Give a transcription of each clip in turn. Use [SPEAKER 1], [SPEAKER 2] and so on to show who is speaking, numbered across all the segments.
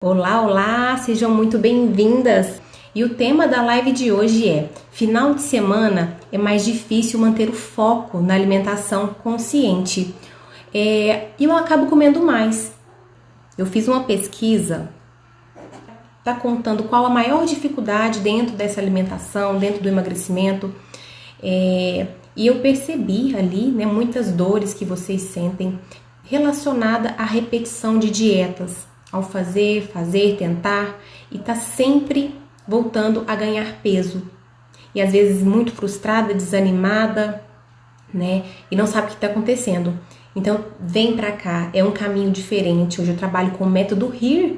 [SPEAKER 1] Olá, olá, sejam muito bem-vindas! E o tema da live de hoje é: final de semana é mais difícil manter o foco na alimentação consciente. E eu acabo comendo mais. Eu fiz uma pesquisa, tá contando qual a maior dificuldade dentro dessa alimentação, dentro do emagrecimento. E eu percebi ali, né, muitas dores que vocês sentem relacionada à repetição de dietas. Ao fazer, tentar e tá sempre voltando a ganhar peso. E às vezes muito frustrada, desanimada, né? E não sabe o que está acontecendo. Então, vem pra cá, é um caminho diferente. Hoje eu trabalho com o método HEAR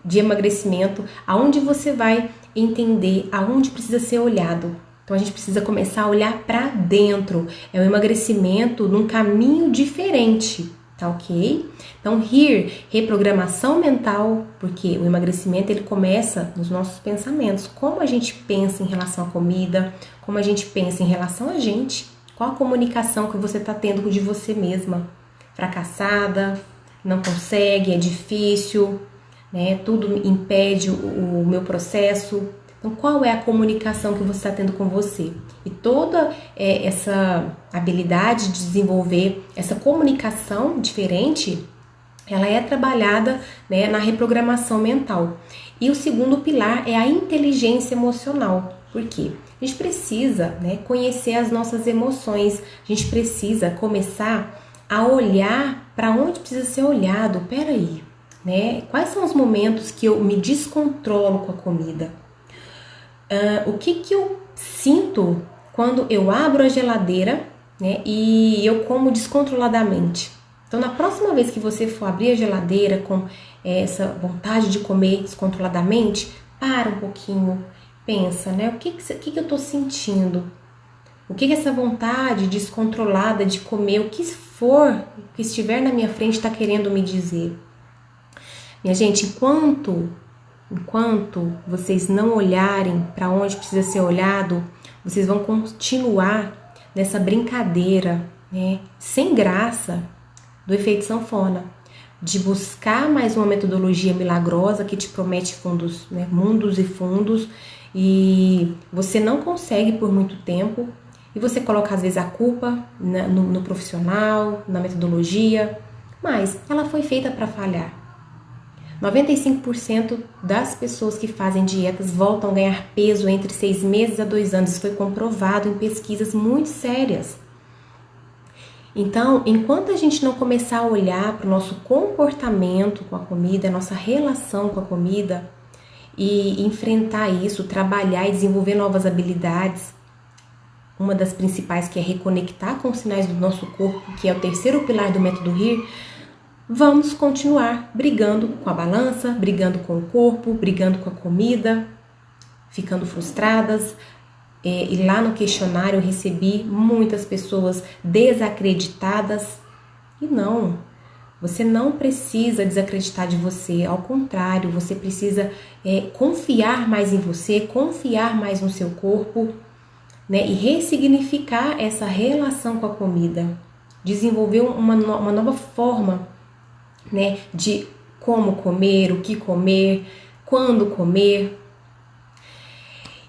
[SPEAKER 1] de emagrecimento, aonde você vai entender aonde precisa ser olhado. Então a gente precisa começar a olhar para dentro. É um emagrecimento num caminho diferente. Tá ok? Então, HEAR, reprogramação mental, porque o emagrecimento ele começa nos nossos pensamentos. Como a gente pensa em relação à comida, como a gente pensa em relação a gente, qual a comunicação que você está tendo de você mesma? Fracassada, não consegue, é difícil, né? Tudo impede o meu processo. Então, qual é a comunicação que você está tendo com você? E toda essa habilidade de desenvolver essa comunicação diferente, ela é trabalhada, né, na reprogramação mental. E o segundo pilar é a inteligência emocional. Por quê? A gente precisa, né, conhecer as nossas emoções. A gente precisa começar a olhar para onde precisa ser olhado. Peraí, né? Quais são os momentos que eu me descontrolo com a comida? O que eu sinto quando eu abro a geladeira, né, e eu como descontroladamente. Então, na próxima vez que você for abrir a geladeira com essa vontade de comer descontroladamente, para um pouquinho, pensa, né, o que eu tô sentindo? O que essa vontade descontrolada de comer, o que for, o que estiver na minha frente está querendo me dizer? Minha gente, enquanto vocês não olharem para onde precisa ser olhado, vocês vão continuar nessa brincadeira, né, sem graça, do efeito sanfona, de buscar mais uma metodologia milagrosa que te promete fundos, né, mundos e fundos, e você não consegue por muito tempo, e você coloca às vezes a culpa no profissional, na metodologia, mas ela foi feita para falhar. 95% das pessoas que fazem dietas voltam a ganhar peso entre 6 meses a 2 anos. Isso foi comprovado em pesquisas muito sérias. Então, enquanto a gente não começar a olhar para o nosso comportamento com a comida, a nossa relação com a comida, e enfrentar isso, trabalhar e desenvolver novas habilidades, uma das principais que é reconectar com os sinais do nosso corpo, que é o terceiro pilar do método HEAR, vamos continuar brigando com a balança, brigando com o corpo, brigando com a comida, ficando frustradas. E lá no questionário eu recebi muitas pessoas desacreditadas. E não, você não precisa desacreditar de você, ao contrário, você precisa confiar mais em você, confiar mais no seu corpo, né, e ressignificar essa relação com a comida, desenvolver uma nova forma, né, de como comer, o que comer, quando comer.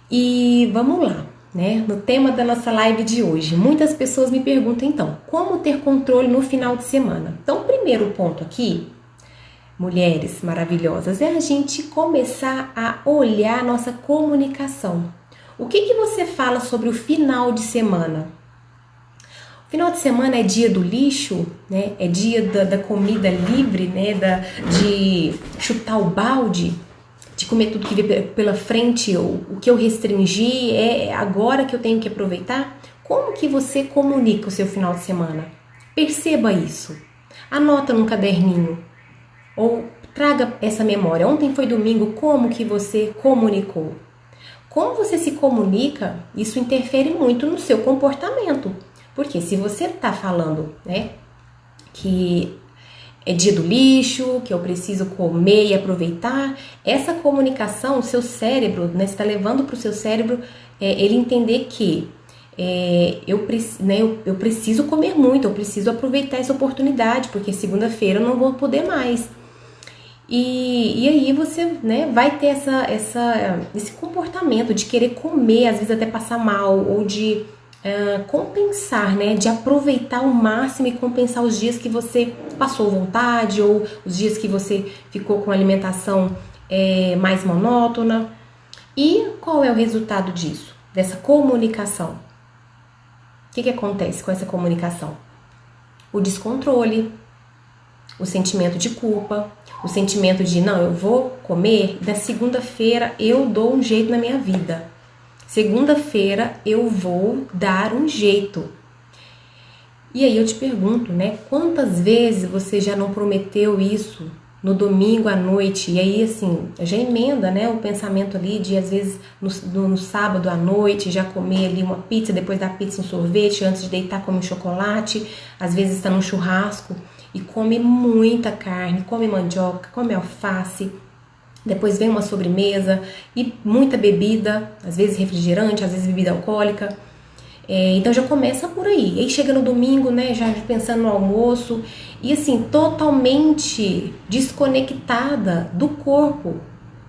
[SPEAKER 1] E vamos lá, né, no tema da nossa live de hoje. Muitas pessoas me perguntam, então, como ter controle no final de semana? Então, o primeiro ponto aqui, mulheres maravilhosas, é a gente começar a olhar a nossa comunicação. O que você fala sobre o final de semana? Final de semana é dia do lixo, né? É dia da comida livre, né? De chutar o balde, de comer tudo que vem pela frente, o que eu restringi, é agora que eu tenho que aproveitar. Como que você comunica o seu final de semana? Perceba isso. Anota num caderninho ou traga essa memória. Ontem foi domingo, como que você comunicou? Como você se comunica, isso interfere muito no seu comportamento. Porque se você está falando, né, que é dia do lixo, que eu preciso comer e aproveitar, essa comunicação, o seu cérebro, né, você está levando para o seu cérebro ele entender que eu preciso comer muito, eu preciso aproveitar essa oportunidade, porque segunda-feira eu não vou poder mais. E aí você, né, vai ter esse comportamento de querer comer, às vezes até passar mal, ou de compensar, né, de aproveitar ao máximo e compensar os dias que você passou vontade, ou os dias que você ficou com a alimentação mais monótona. E qual é o resultado disso? Dessa comunicação? O que acontece com essa comunicação? O descontrole, o sentimento de culpa, o sentimento de não, eu vou comer, na segunda-feira eu dou um jeito na minha vida. Segunda-feira eu vou dar um jeito. E aí eu te pergunto, né? Quantas vezes você já não prometeu isso no domingo à noite? E aí, assim, já emenda, né? O pensamento ali de, às vezes, no sábado à noite, já comer ali uma pizza, depois da pizza um sorvete, antes de deitar come um chocolate. Às vezes está num churrasco e come muita carne, come mandioca, come alface. Depois vem uma sobremesa e muita bebida, às vezes refrigerante, às vezes bebida alcoólica. Então já começa por aí. Aí chega no domingo, né, já pensando no almoço e assim, totalmente desconectada do corpo.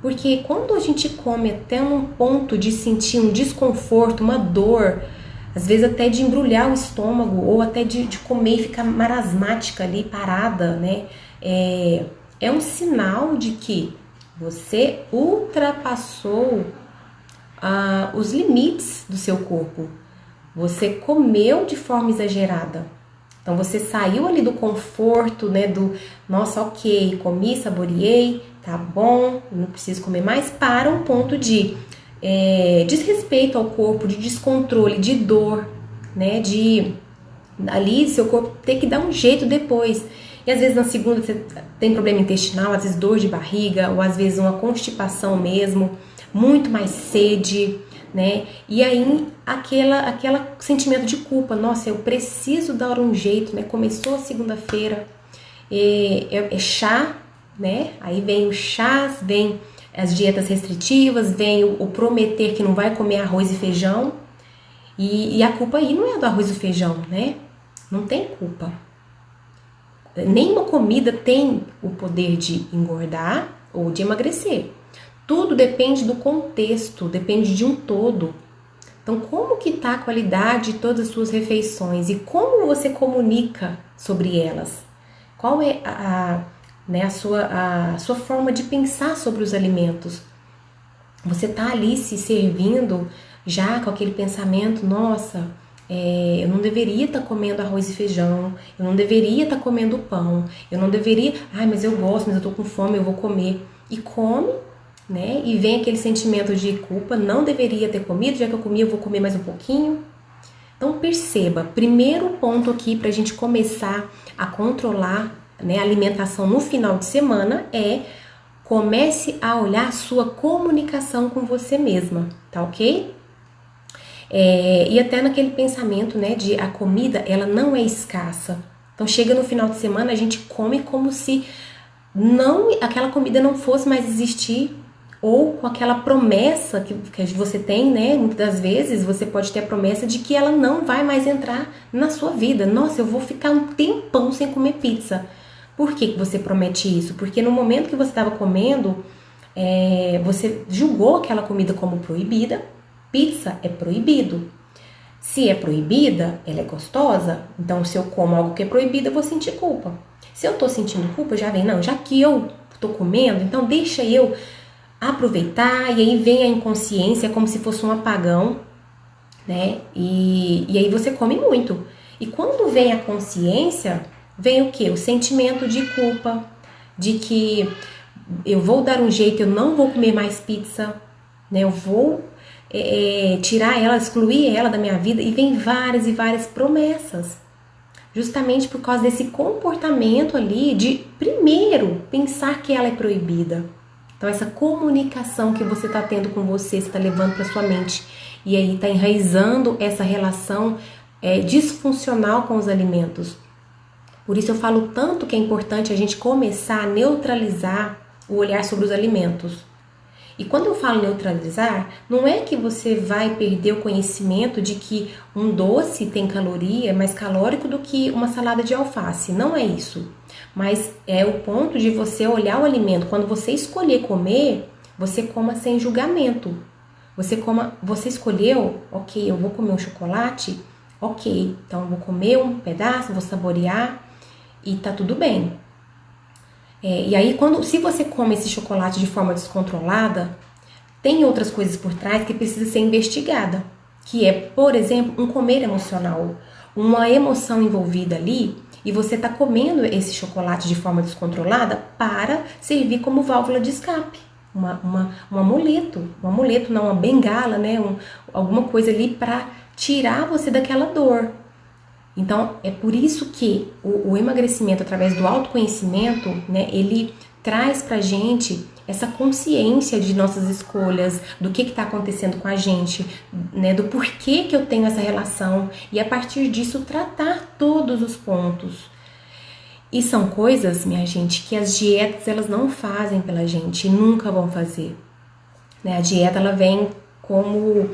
[SPEAKER 1] Porque quando a gente come até num ponto de sentir um desconforto, uma dor, às vezes até de embrulhar o estômago ou até de comer e ficar marasmática ali, parada, né, é um sinal de que você ultrapassou os limites do seu corpo. Você comeu de forma exagerada. Então você saiu ali do conforto, né, do nossa, ok, comi, saboreei, tá bom, não preciso comer mais, para um ponto de desrespeito ao corpo, de descontrole, de dor, né, de ali seu corpo ter que dar um jeito depois. E às vezes na segunda você tem problema intestinal, às vezes dor de barriga, ou às vezes uma constipação mesmo, muito mais sede, né? E aí aquele sentimento de culpa, nossa, eu preciso dar um jeito, né? Começou a segunda-feira, é chá, né? Aí vem os chás, vem as dietas restritivas, vem o prometer que não vai comer arroz e feijão. E a culpa aí não é do arroz e feijão, né? Não tem culpa. Nenhuma comida tem o poder de engordar ou de emagrecer. Tudo depende do contexto, depende de um todo. Então, como que está a qualidade de todas as suas refeições e como você comunica sobre elas? Qual é a sua forma de pensar sobre os alimentos? Você está ali se servindo já com aquele pensamento, nossa, eu não deveria estar comendo arroz e feijão, eu não deveria estar comendo pão, eu não deveria, mas eu gosto, mas eu tô com fome, eu vou comer. E come, né? E vem aquele sentimento de culpa, não deveria ter comido, já que eu comi, eu vou comer mais um pouquinho. Então perceba, primeiro ponto aqui para a gente começar a controlar, né, a alimentação no final de semana comece a olhar a sua comunicação com você mesma, tá ok? E até naquele pensamento, né, de a comida, ela não é escassa. Então chega no final de semana, a gente come como se aquela comida não fosse mais existir, ou com aquela promessa que você tem, né, muitas das vezes você pode ter a promessa de que ela não vai mais entrar na sua vida. Nossa, eu vou ficar um tempão sem comer pizza. Por que você promete isso? Porque no momento que você estava comendo, você julgou aquela comida como proibida. Pizza é proibido. Se é proibida, ela é gostosa. Então, se eu como algo que é proibido, eu vou sentir culpa. Se eu tô sentindo culpa, já que eu tô comendo, então deixa eu aproveitar. E aí vem a inconsciência, como se fosse um apagão, né? E aí você come muito. E quando vem a consciência, vem o quê? O sentimento de culpa, de que eu vou dar um jeito, eu não vou comer mais pizza, né? Eu vou tirar ela, excluir ela da minha vida, e vem várias e várias promessas, justamente por causa desse comportamento ali de primeiro pensar que ela é proibida. Então essa comunicação que você está tendo com você está levando para sua mente, e aí está enraizando essa relação disfuncional com os alimentos. Por isso eu falo tanto que é importante a gente começar a neutralizar o olhar sobre os alimentos. E quando eu falo neutralizar, não é que você vai perder o conhecimento de que um doce tem caloria, é mais calórico do que uma salada de alface. Não é isso. Mas é o ponto de você olhar o alimento. Quando você escolher comer, você coma sem julgamento. Você escolheu, ok, eu vou comer um chocolate, ok, então eu vou comer um pedaço, vou saborear e tá tudo bem. E aí, se você come esse chocolate de forma descontrolada, tem outras coisas por trás que precisa ser investigada, que é, por exemplo, um comer emocional, uma emoção envolvida ali, e você tá comendo esse chocolate de forma descontrolada para servir como válvula de escape, um amuleto, não, uma bengala, né, alguma coisa ali para tirar você daquela dor. Então, é por isso que o emagrecimento através do autoconhecimento, né, ele traz pra gente essa consciência de nossas escolhas, do que está acontecendo com a gente, né, do porquê que eu tenho essa relação, e a partir disso tratar todos os pontos. E são coisas, minha gente, que as dietas elas não fazem pela gente, nunca vão fazer. Né? A dieta ela vem como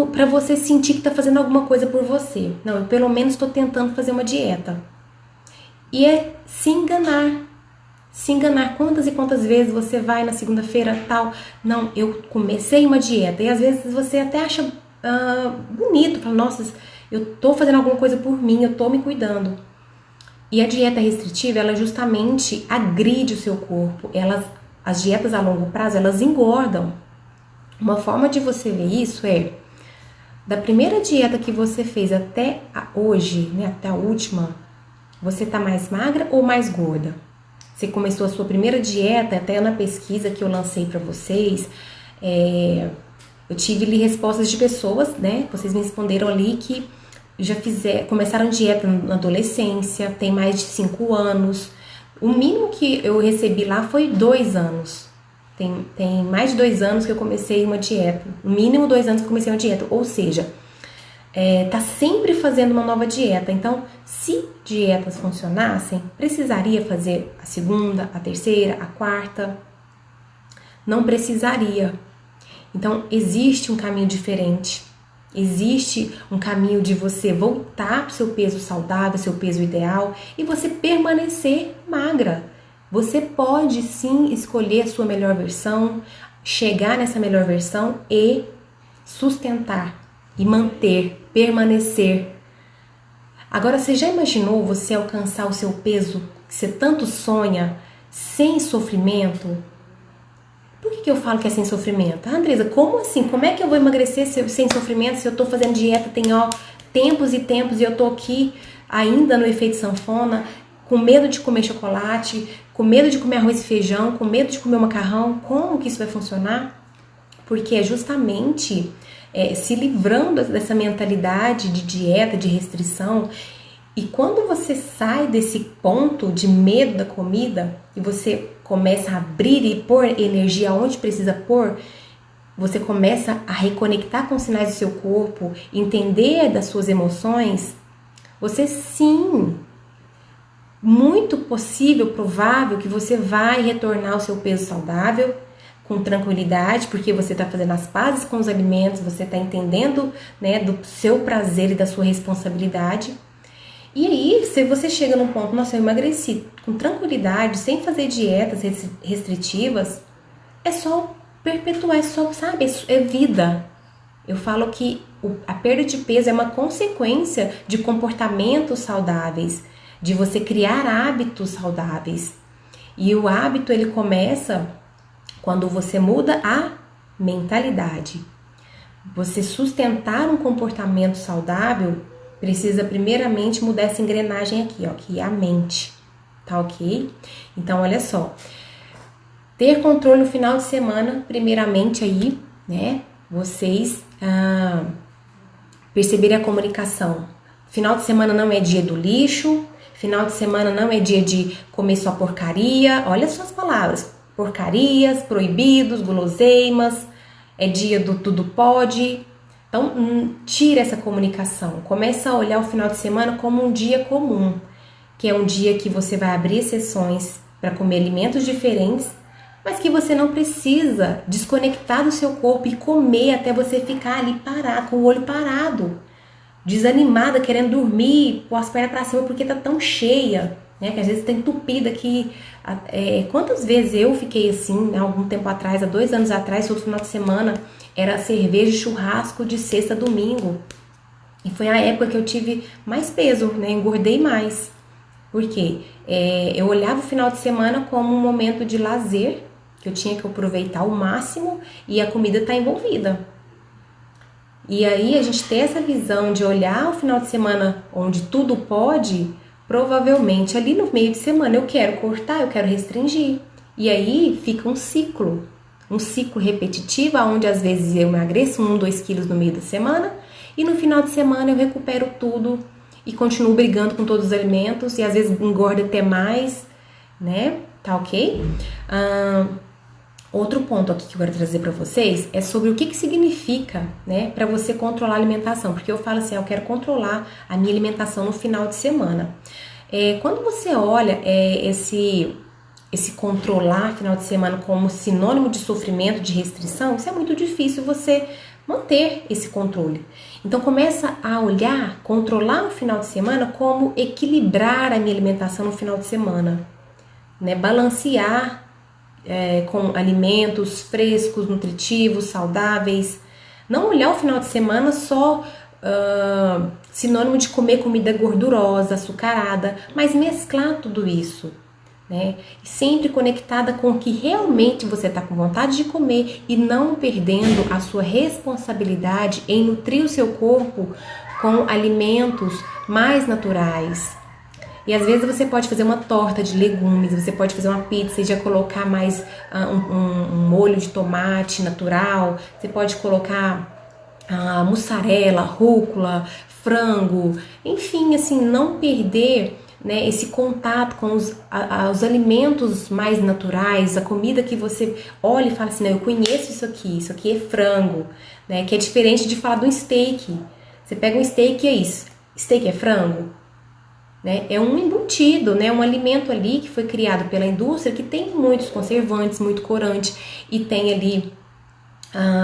[SPEAKER 1] para você sentir que está fazendo alguma coisa por você. Não, eu pelo menos estou tentando fazer uma dieta. E é se enganar. Se enganar quantas e quantas vezes você vai na segunda-feira tal. Não, eu comecei uma dieta. E às vezes você até acha bonito. Fala, nossa, eu tô fazendo alguma coisa por mim, eu tô me cuidando. E a dieta restritiva, ela justamente agride o seu corpo. As dietas a longo prazo, elas engordam. Uma forma de você ver isso é, da primeira dieta que você fez até hoje, né, até a última, você tá mais magra ou mais gorda? Você começou a sua primeira dieta, até na pesquisa que eu lancei para vocês, eu tive ali respostas de pessoas, né, vocês me responderam ali que já começaram dieta na adolescência, tem mais de 5 anos. O mínimo que eu recebi lá foi 2 anos. Tem mais de 2 anos que eu comecei uma dieta. No mínimo 2 anos que eu comecei uma dieta. Ou seja, tá sempre fazendo uma nova dieta. Então, se dietas funcionassem, precisaria fazer a segunda, a terceira, a quarta? Não precisaria. Então, existe um caminho diferente. Existe um caminho de você voltar para o seu peso saudável, seu peso ideal, e você permanecer magra. Você pode sim escolher a sua melhor versão, chegar nessa melhor versão e sustentar, e manter, permanecer. Agora, você já imaginou você alcançar o seu peso que você tanto sonha, sem sofrimento? Por que eu falo que é sem sofrimento? Andresa, como assim? Como é que eu vou emagrecer sem sofrimento se eu tô fazendo dieta tem tempos e tempos e eu tô aqui ainda no efeito sanfona, com medo de comer chocolate, com medo de comer arroz e feijão, com medo de comer macarrão? Como que isso vai funcionar? Porque é justamente se livrando dessa mentalidade de dieta, de restrição. E quando você sai desse ponto de medo da comida e você começa a abrir e pôr energia onde precisa pôr, você começa a reconectar com os sinais do seu corpo, entender das suas emoções, você sim, muito possível, provável que você vai retornar ao seu peso saudável, com tranquilidade, porque você está fazendo as pazes com os alimentos, você está entendendo, né, do seu prazer e da sua responsabilidade. E aí, se você chega num ponto, nossa, eu emagreci com tranquilidade, sem fazer dietas restritivas, é só perpetuar, é só, sabe, é vida. Eu falo que a perda de peso é uma consequência de comportamentos saudáveis, de você criar hábitos saudáveis. E o hábito, ele começa quando você muda a mentalidade. Você sustentar um comportamento saudável precisa primeiramente mudar essa engrenagem aqui, ó, que é a mente, tá ok? Então, olha só, ter controle no final de semana, primeiramente aí, né, vocês perceberem a comunicação. Final de semana não é dia do lixo, final de semana não é dia de comer só porcaria, olha só as palavras, porcarias, proibidos, guloseimas, é dia do tudo pode. Então, tira essa comunicação, começa a olhar o final de semana como um dia comum, que é um dia que você vai abrir exceções para comer alimentos diferentes, mas que você não precisa desconectar do seu corpo e comer até você ficar ali parado, com o olho parado, desanimada, querendo dormir, com as pernas para cima porque tá tão cheia, né? Que às vezes tá entupida que... quantas vezes eu fiquei assim, né, algum tempo atrás, há 2 anos atrás, outro final de semana, era cerveja e churrasco de sexta a domingo. E foi a época que eu tive mais peso, né? Engordei mais. Por quê? Eu olhava o final de semana como um momento de lazer, que eu tinha que aproveitar ao máximo, e a comida está envolvida. E aí a gente ter essa visão de olhar o final de semana onde tudo pode, provavelmente ali no meio de semana eu quero cortar, eu quero restringir. E aí fica um ciclo repetitivo, onde às vezes eu emagreço 1, 2 quilos no meio da semana, e no final de semana eu recupero tudo e continuo brigando com todos os alimentos, e às vezes engorda até mais, né? Tá ok? Outro ponto aqui que eu quero trazer para vocês é sobre o que significa, né, para você controlar a alimentação. Porque eu falo assim, eu quero controlar a minha alimentação no final de semana. Quando você olha esse controlar final de semana como sinônimo de sofrimento, de restrição, isso é muito difícil você manter esse controle. Então começa a olhar, controlar o final de semana como equilibrar a minha alimentação no final de semana, né? Balancear com alimentos frescos, nutritivos, saudáveis. Não olhar o final de semana só sinônimo de comer comida gordurosa, açucarada, mas mesclar tudo isso, né? Sempre conectada com o que realmente você está com vontade de comer e não perdendo a sua responsabilidade em nutrir o seu corpo com alimentos mais naturais. E às vezes você pode fazer uma torta de legumes, você pode fazer uma pizza e já colocar mais um molho de tomate natural, você pode colocar mussarela, rúcula, frango, enfim, assim, não perder, né, esse contato com os alimentos mais naturais, a comida que você olha e fala assim, não, eu conheço isso aqui é frango, né, que é diferente de falar de um steak. Você pega um steak e é isso, steak é frango? Né? É um embutido, né? Um alimento ali que foi criado pela indústria, que tem muitos conservantes, muito corante, e tem ali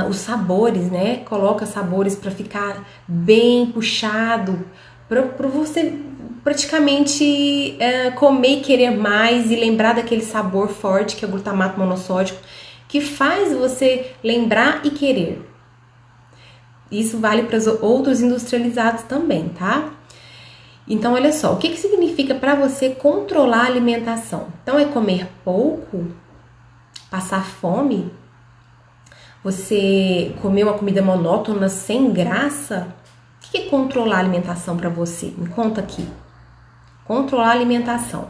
[SPEAKER 1] os sabores, né? Coloca sabores para ficar bem puxado, para você praticamente comer e querer mais e lembrar daquele sabor forte que é o glutamato monossódico, que faz você lembrar e querer. Isso vale para os outros industrializados também, tá? Então, olha só, o que significa para você controlar a alimentação? Então, é comer pouco? Passar fome? Você comer uma comida monótona, sem graça? O que é controlar a alimentação para você? Me conta aqui. Controlar a alimentação.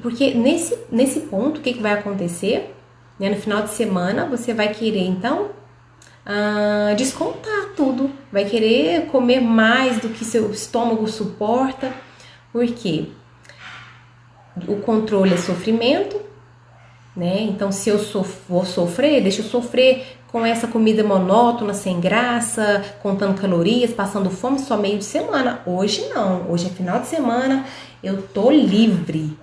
[SPEAKER 1] Porque nesse ponto, o que vai acontecer? Né? No final de semana, você vai querer, então, descontar tudo, vai querer comer mais do que seu estômago suporta, porque o controle é sofrimento, né? Então, se eu vou sofrer, deixa eu sofrer com essa comida monótona, sem graça, contando calorias, passando fome só meio de semana. Hoje não, hoje é final de semana, eu tô livre.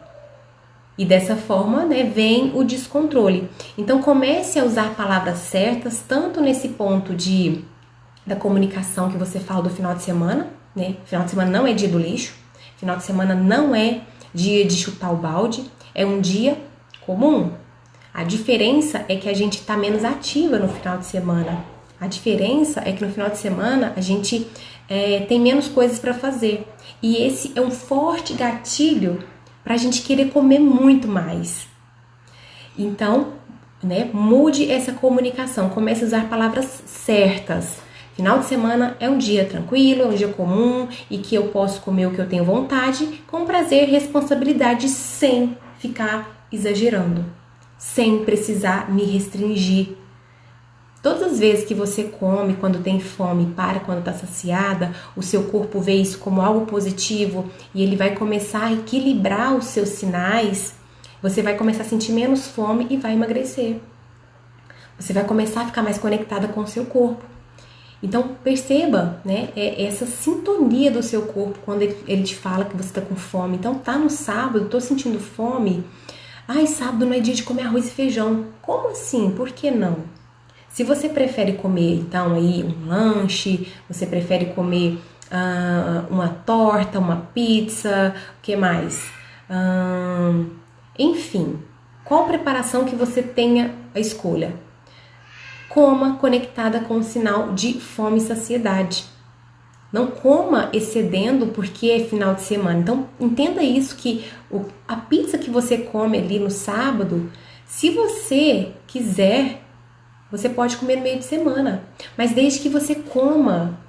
[SPEAKER 1] E dessa forma, né, vem o descontrole. Então, comece a usar palavras certas, tanto nesse ponto da comunicação que você fala do final de semana, né? Final de semana não é dia do lixo, final de semana não é dia de chutar o balde, é um dia comum. A diferença é que a gente está menos ativa no final de semana. A diferença é que no final de semana a gente tem menos coisas para fazer. E esse é um forte gatilho para a gente querer comer muito mais. Então, né, mude essa comunicação, comece a usar palavras certas. Final de semana é um dia tranquilo, é um dia comum e que eu posso comer o que eu tenho vontade, com prazer e responsabilidade, sem ficar exagerando, sem precisar me restringir. Todas as vezes que você come quando tem fome, para quando está saciada, o seu corpo vê isso como algo positivo e ele vai começar a equilibrar os seus sinais, você vai começar a sentir menos fome e vai emagrecer. Você vai começar a ficar mais conectada com o seu corpo. Então perceba, né, essa sintonia do seu corpo quando ele te fala que você está com fome. Então tá no sábado, tô sentindo fome, Ai, sábado não é dia de comer arroz e feijão. Como assim? Por que não? Se você prefere comer, então, aí um lanche, você prefere comer uma torta, uma pizza, o que mais? Enfim, qual preparação que você tenha a escolha? Coma conectada com o sinal de fome e saciedade. Não coma excedendo porque é final de semana. Então, entenda isso, que a pizza que você come ali no sábado, se você quiser, você pode comer no meio de semana. Mas desde que você coma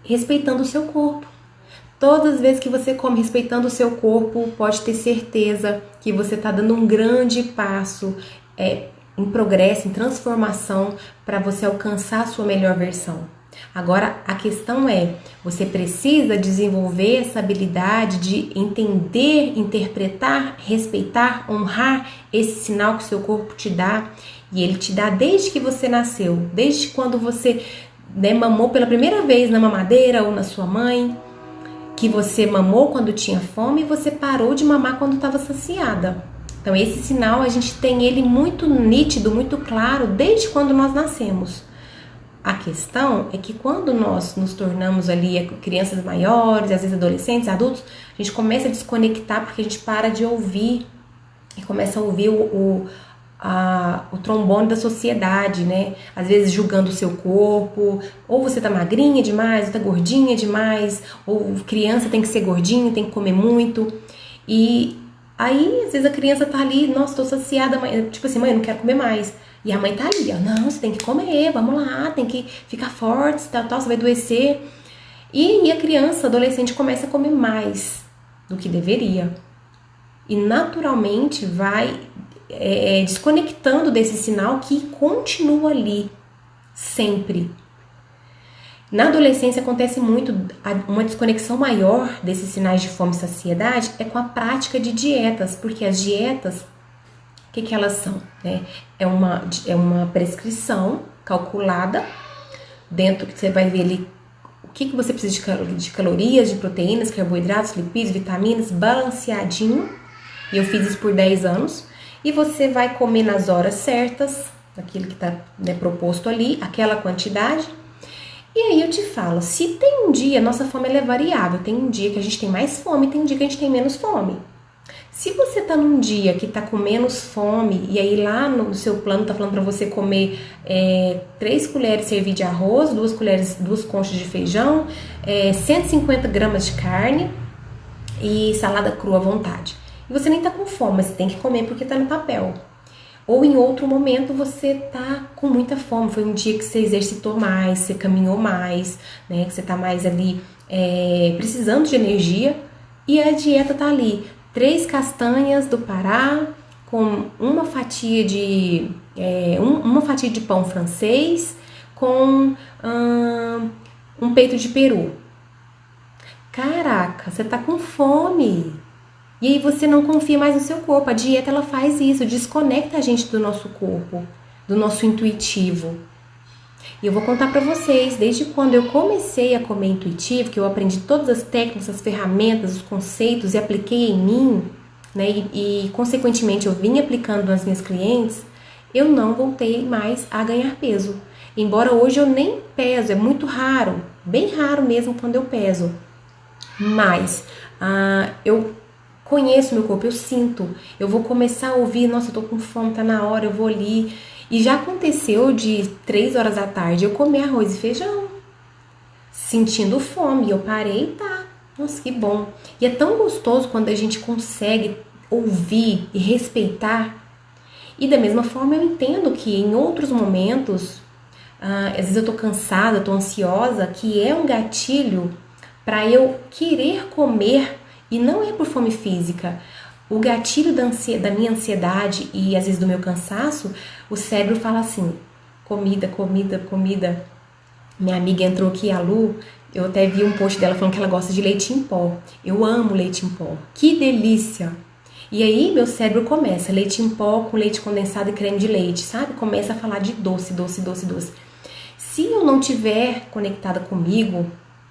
[SPEAKER 1] respeitando o seu corpo. Todas as vezes que você come respeitando o seu corpo, pode ter certeza que você está dando um grande passo em progresso, em transformação, para você alcançar a sua melhor versão. Agora, a questão é, você precisa desenvolver essa habilidade de entender, interpretar, respeitar, honrar esse sinal que o seu corpo te dá. E ele te dá desde que você nasceu, desde quando você mamou pela primeira vez na mamadeira ou na sua mãe, que você mamou quando tinha fome e você parou de mamar quando estava saciada. Então esse sinal a gente tem ele muito nítido, muito claro desde quando nós nascemos. A questão é que quando nós nos tornamos ali crianças maiores, às vezes adolescentes, adultos, a gente começa a desconectar porque a gente para de ouvir e começa a ouvir o trombone da sociedade, né? Às vezes julgando o seu corpo, ou você tá magrinha demais, ou tá gordinha demais, ou criança tem que ser gordinha, tem que comer muito. E aí, às vezes a criança tá ali, nossa, tô saciada, mãe, tipo assim, mãe, eu não quero comer mais. E a mãe tá ali, ó, não, você tem que comer, vamos lá, tem que ficar forte, tal, você vai adoecer. E a criança, adolescente, começa a comer mais do que deveria. E naturalmente vai desconectando desse sinal que continua ali, sempre. Na adolescência acontece muito, uma desconexão maior desses sinais de fome e saciedade é com a prática de dietas, porque as dietas, o que elas são? Né? É uma prescrição calculada, dentro que você vai ver ali o que você precisa de calorias, de proteínas, carboidratos, lipídios, vitaminas, balanceadinho. E eu fiz isso por 10 anos. E você vai comer nas horas certas, aquilo que está proposto ali, aquela quantidade. E aí eu te falo, se tem um dia, nossa fome ela é variável, tem um dia que a gente tem mais fome, tem um dia que a gente tem menos fome. Se você está num dia que está com menos fome, e aí lá no seu plano está falando para você comer 3 colheres servir de arroz, 2 conchas de feijão, 150 gramas de carne e salada crua à vontade. E você nem tá com fome, mas você tem que comer porque tá no papel. Ou em outro momento você tá com muita fome, foi um dia que você exercitou mais, você caminhou mais, né? Que você tá mais ali precisando de energia e a dieta tá ali. 3 castanhas do Pará com uma fatia de pão francês com um peito de peru. Caraca, você tá com fome. E aí você não confia mais no seu corpo. A dieta ela faz isso, desconecta a gente do nosso corpo, do nosso intuitivo. E eu vou contar pra vocês, desde quando eu comecei a comer intuitivo, que eu aprendi todas as técnicas, as ferramentas, os conceitos e apliquei em mim, né? E consequentemente eu vim aplicando nas minhas clientes, eu não voltei mais a ganhar peso. Embora hoje eu nem peso, é muito raro, bem raro mesmo quando eu peso. Mas eu conheço meu corpo, eu sinto, eu vou começar a ouvir, nossa, eu tô com fome, tá na hora, eu vou ali. E já aconteceu de 3 horas da tarde eu comer arroz e feijão, sentindo fome, e eu parei, tá, nossa, que bom. E é tão gostoso quando a gente consegue ouvir e respeitar. E da mesma forma eu entendo que em outros momentos, às vezes eu tô cansada, eu tô ansiosa, que é um gatilho para eu querer comer. E não é por fome física. O gatilho da minha ansiedade e às vezes do meu cansaço, o cérebro fala assim, comida, comida, comida. Minha amiga entrou aqui, a Lu, eu até vi um post dela falando que ela gosta de leite em pó. Eu amo leite em pó. Que delícia! E aí meu cérebro começa, leite em pó com leite condensado e creme de leite, sabe? Começa a falar de doce, doce, doce, doce. Se eu não tiver conectada comigo,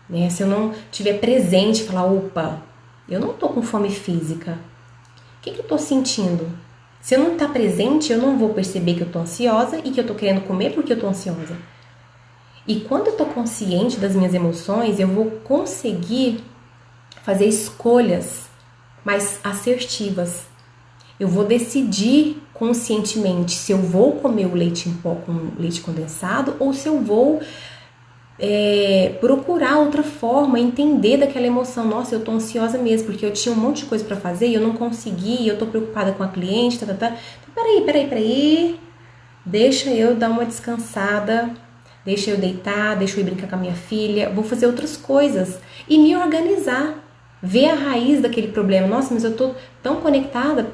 [SPEAKER 1] né? Se eu não tiver presente, falar, opa, eu não tô com fome física. O que eu tô sentindo? Se eu não estar presente, eu não vou perceber que eu tô ansiosa e que eu tô querendo comer porque eu tô ansiosa. E quando eu tô consciente das minhas emoções, eu vou conseguir fazer escolhas mais assertivas. Eu vou decidir conscientemente se eu vou comer o leite em pó com leite condensado ou se eu vou procurar outra forma, entender daquela emoção. Nossa, eu tô ansiosa mesmo, porque eu tinha um monte de coisa para fazer e eu não consegui, eu tô preocupada com a cliente, Então, peraí. Deixa eu dar uma descansada, deixa eu deitar, deixa eu ir brincar com a minha filha, vou fazer outras coisas e me organizar, ver a raiz daquele problema. Nossa, mas eu tô tão conectada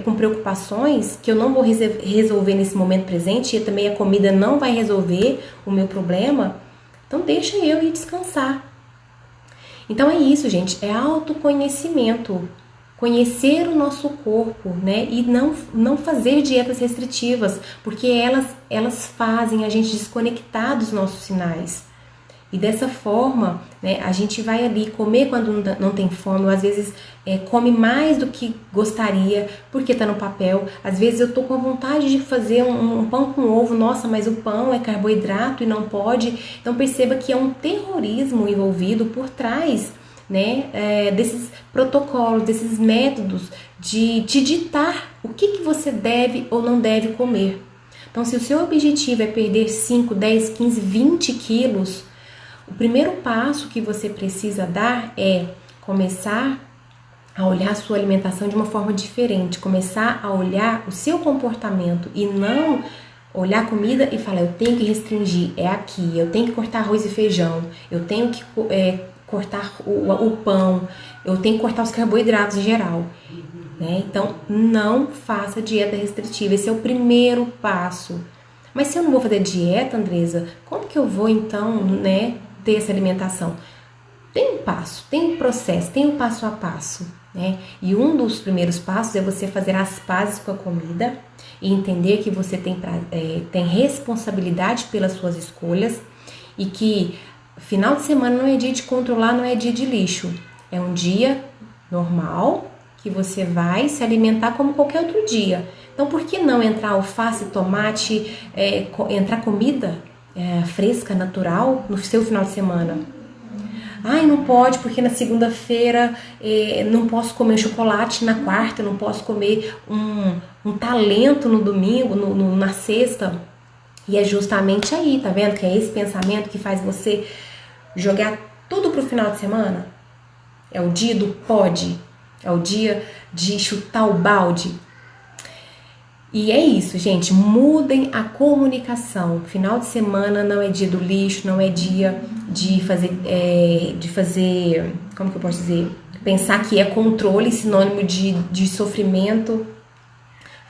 [SPEAKER 1] com preocupações que eu não vou resolver nesse momento presente e também a comida não vai resolver o meu problema. Então deixa eu ir descansar. Então é isso, gente, é autoconhecimento. Conhecer o nosso corpo, né? E não fazer dietas restritivas, porque elas fazem a gente desconectar dos nossos sinais. E dessa forma, né, a gente vai ali comer quando não tem fome, ou às vezes come mais do que gostaria, porque tá no papel. Às vezes eu tô com a vontade de fazer um pão com ovo, nossa, mas o pão é carboidrato e não pode. Então perceba que é um terrorismo envolvido por trás, né, desses protocolos, desses métodos de te ditar o que você deve ou não deve comer. Então, se o seu objetivo é perder 5, 10, 15, 20 quilos, o primeiro passo que você precisa dar é começar a olhar a sua alimentação de uma forma diferente, começar a olhar o seu comportamento e não olhar a comida e falar, eu tenho que restringir, é aqui, eu tenho que cortar arroz e feijão, eu tenho que cortar o pão, eu tenho que cortar os carboidratos em geral, né? Então, não faça dieta restritiva, esse é o primeiro passo. Mas se eu não vou fazer dieta, Andresa, como que eu vou então, né, ter essa alimentação? Tem um passo, tem um processo, tem um passo a passo, né? E um dos primeiros passos é você fazer as pazes com a comida e entender que você tem responsabilidade pelas suas escolhas e que final de semana não é dia de controlar, não é dia de lixo. É um dia normal que você vai se alimentar como qualquer outro dia. Então, por que não entrar alface, tomate, entrar comida fresca, natural no seu final de semana? Ai, não pode porque na segunda-feira não posso comer um chocolate, na quarta não posso comer um talento no domingo, na sexta. E é justamente aí, tá vendo? Que é esse pensamento que faz você jogar tudo pro final de semana. É o dia do pode, é o dia de chutar o balde. E é isso, gente, mudem a comunicação. Final de semana não é dia do lixo, não é dia de fazer, como que eu posso dizer? Pensar que é controle, sinônimo de sofrimento.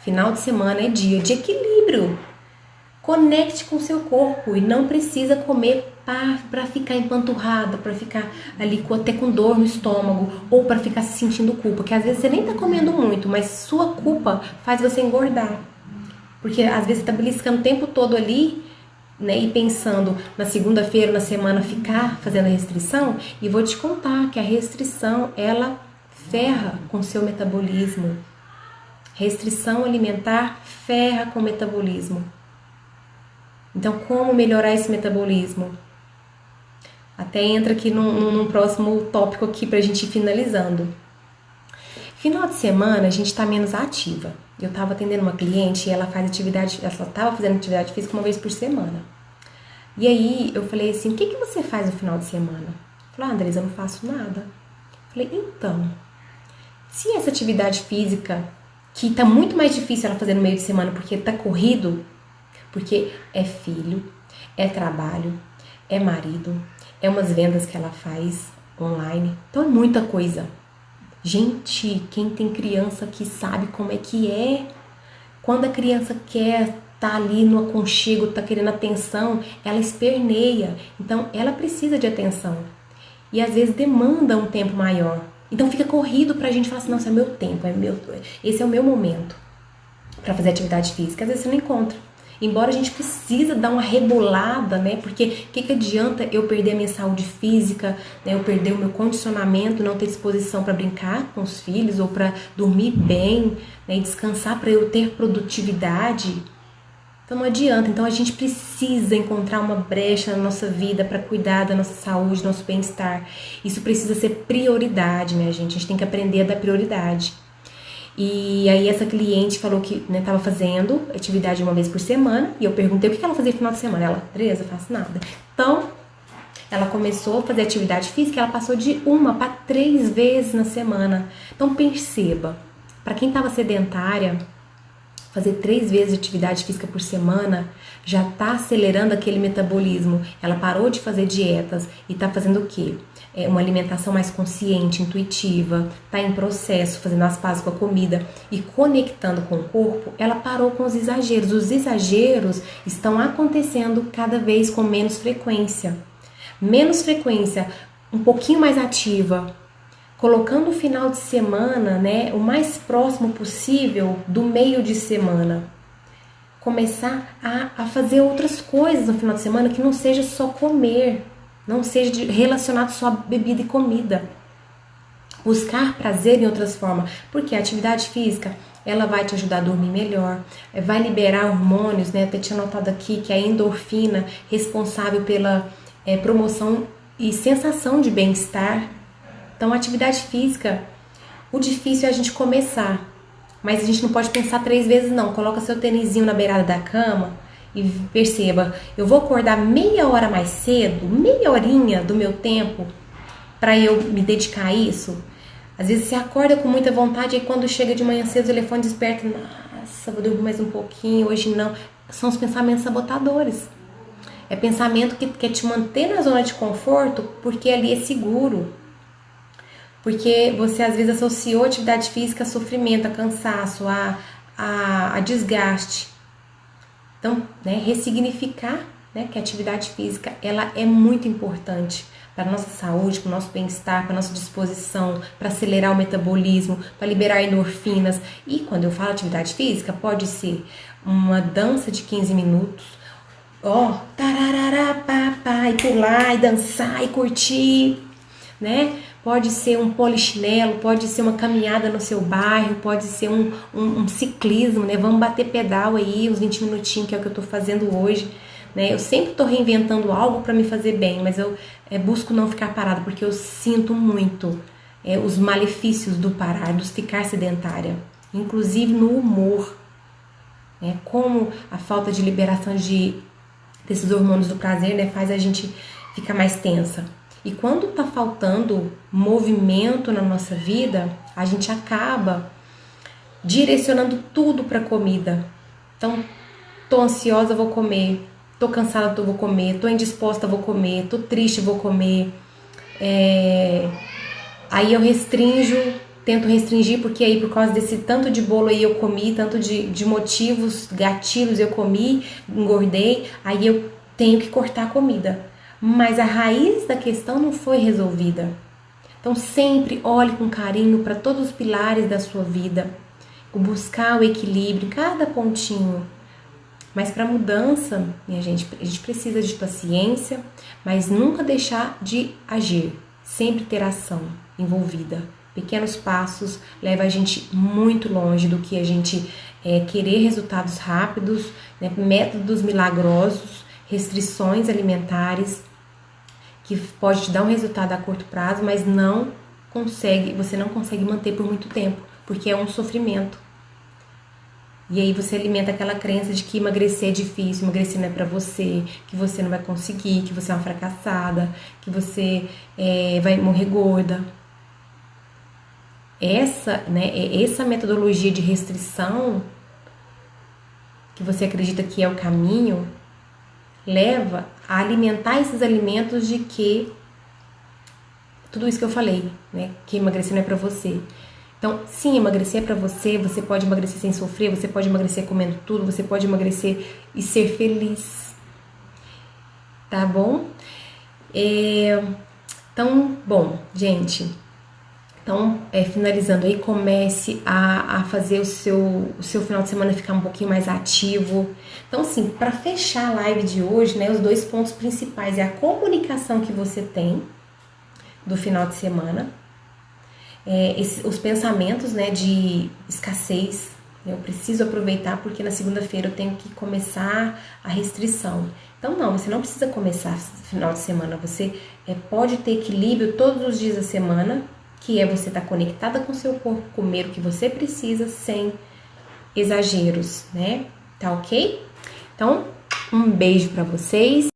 [SPEAKER 1] Final de semana é dia de equilíbrio. Conecte com o seu corpo e não precisa comer para ficar empanturrada, para ficar ali até com dor no estômago ou para ficar se sentindo culpa, que às vezes você nem tá comendo muito, mas sua culpa faz você engordar. Porque às vezes você tá beliscando o tempo todo ali, né, e pensando na segunda-feira, na semana, ficar fazendo a restrição, e vou te contar que a restrição, ela ferra com o seu metabolismo. Restrição alimentar ferra com o metabolismo. Então, como melhorar esse metabolismo? Até entra aqui num próximo tópico aqui pra gente ir finalizando. Final de semana, a gente tá menos ativa. Eu tava atendendo uma cliente e ela tava fazendo atividade física uma vez por semana. E aí, eu falei assim, o que você faz no final de semana? Falei, Andresa, eu não faço nada. Falei, então, se essa atividade física, que tá muito mais difícil ela fazer no meio de semana porque tá corrido, porque é filho, é trabalho, é marido, é umas vendas que ela faz online. Então é muita coisa. Gente, quem tem criança que sabe como é que é. Quando a criança quer tá ali no aconchego, tá querendo atenção, ela esperneia. Então ela precisa de atenção. E às vezes demanda um tempo maior. Então fica corrido pra gente falar assim, nossa, é meu tempo, esse é o meu momento pra fazer atividade física. Às vezes você não encontra. Embora a gente precisa dar uma rebolada, né? Porque o que adianta eu perder a minha saúde física, né? Eu perder o meu condicionamento, não ter disposição para brincar com os filhos ou para dormir bem, né? E descansar para eu ter produtividade. Então não adianta. Então a gente precisa encontrar uma brecha na nossa vida para cuidar da nossa saúde, do nosso bem-estar. Isso precisa ser prioridade, minha gente. A gente tem que aprender a dar prioridade. E aí essa cliente falou que estava fazendo atividade uma vez por semana. E eu perguntei o que ela fazia no final de semana. Ela, Tereza, eu faço nada. Então, ela começou a fazer atividade física. Ela passou de 1 para 3 vezes na semana. Então perceba, para quem estava sedentária, fazer 3 vezes de atividade física por semana já está acelerando aquele metabolismo. Ela parou de fazer dietas e está fazendo o quê? Uma alimentação mais consciente, intuitiva, está em processo, fazendo as pazes com a comida e conectando com o corpo. Ela parou com os exageros. Os exageros estão acontecendo cada vez com menos frequência. Menos frequência, um pouquinho mais ativa, colocando o final de semana, né, o mais próximo possível do meio de semana. Começar a fazer outras coisas no final de semana que não seja só comer, não seja relacionado só a bebida e comida. Buscar prazer em outras formas, porque a atividade física, ela vai te ajudar a dormir melhor, vai liberar hormônios, né? Até tinha notado aqui que a endorfina responsável pela promoção e sensação de bem-estar. Então, a atividade física, o difícil é a gente começar, mas a gente não pode pensar 3 vezes não. Coloca seu tênisinho na beirada da cama e perceba, eu vou acordar meia hora mais cedo, meia horinha do meu tempo para eu me dedicar a isso. Às vezes você acorda com muita vontade e quando chega de manhã cedo o telefone desperta, nossa, vou dormir mais um pouquinho, hoje não. São os pensamentos sabotadores. É pensamento que quer te manter na zona de conforto porque ali é seguro. Porque você às vezes associou a atividade física a sofrimento, a cansaço, a desgaste. Então, né, ressignificar, né, que a atividade física ela é muito importante para a nossa saúde, para o nosso bem-estar, para a nossa disposição, para acelerar o metabolismo, para liberar endorfinas. E quando eu falo atividade física, pode ser uma dança de 15 minutos, tararará, pá, e pular, e dançar, e curtir, né? Pode ser um polichinelo, pode ser uma caminhada no seu bairro, pode ser um ciclismo, né? Vamos bater pedal aí, uns 20 minutinhos, que é o que eu tô fazendo hoje, né? Eu sempre tô reinventando algo para me fazer bem, mas eu busco não ficar parada, porque eu sinto muito os malefícios do parar, do ficar sedentária, inclusive no humor, né? Como a falta de liberação desses hormônios do prazer, né, faz a gente ficar mais tensa. E quando tá faltando movimento na nossa vida, a gente acaba direcionando tudo para comida. Então, tô ansiosa, vou comer. Tô cansada, vou comer. Tô indisposta, vou comer. Tô triste, vou comer. Aí eu tento restringir, porque aí por causa desse tanto de bolo aí eu comi, tanto de motivos, gatilhos eu comi, engordei, aí eu tenho que cortar a comida. Mas a raiz da questão não foi resolvida. Então sempre olhe com carinho para todos os pilares da sua vida, buscar o equilíbrio em cada pontinho. Mas para mudança, minha gente, a gente precisa de paciência, mas nunca deixar de agir, sempre ter ação envolvida. Pequenos passos levam a gente muito longe do que a gente querer resultados rápidos, né, métodos milagrosos, restrições alimentares, que pode te dar um resultado a curto prazo, mas você não consegue manter por muito tempo, porque é um sofrimento. E aí você alimenta aquela crença de que emagrecer é difícil, emagrecer não é pra você, que você não vai conseguir, que você é uma fracassada, que você vai morrer gorda. Essa metodologia de restrição, que você acredita que é o caminho, leva a alimentar esses alimentos de que tudo isso que eu falei, né? Que emagrecer não é pra você. Então, sim, emagrecer é pra você, você pode emagrecer sem sofrer, você pode emagrecer comendo tudo, você pode emagrecer e ser feliz. Tá bom? Então, bom, gente, Então, finalizando aí, comece a fazer o seu final de semana ficar um pouquinho mais ativo. Então, assim, para fechar a live de hoje, né, os 2 pontos principais é a comunicação que você tem do final de semana, os pensamentos, né, de escassez. Eu preciso aproveitar porque na segunda-feira eu tenho que começar a restrição. Então, não, você não precisa começar no final de semana. Você pode ter equilíbrio todos os dias da semana, que é você estar conectada com o seu corpo, comer o que você precisa sem exageros, né? Tá ok? Então, um beijo para vocês.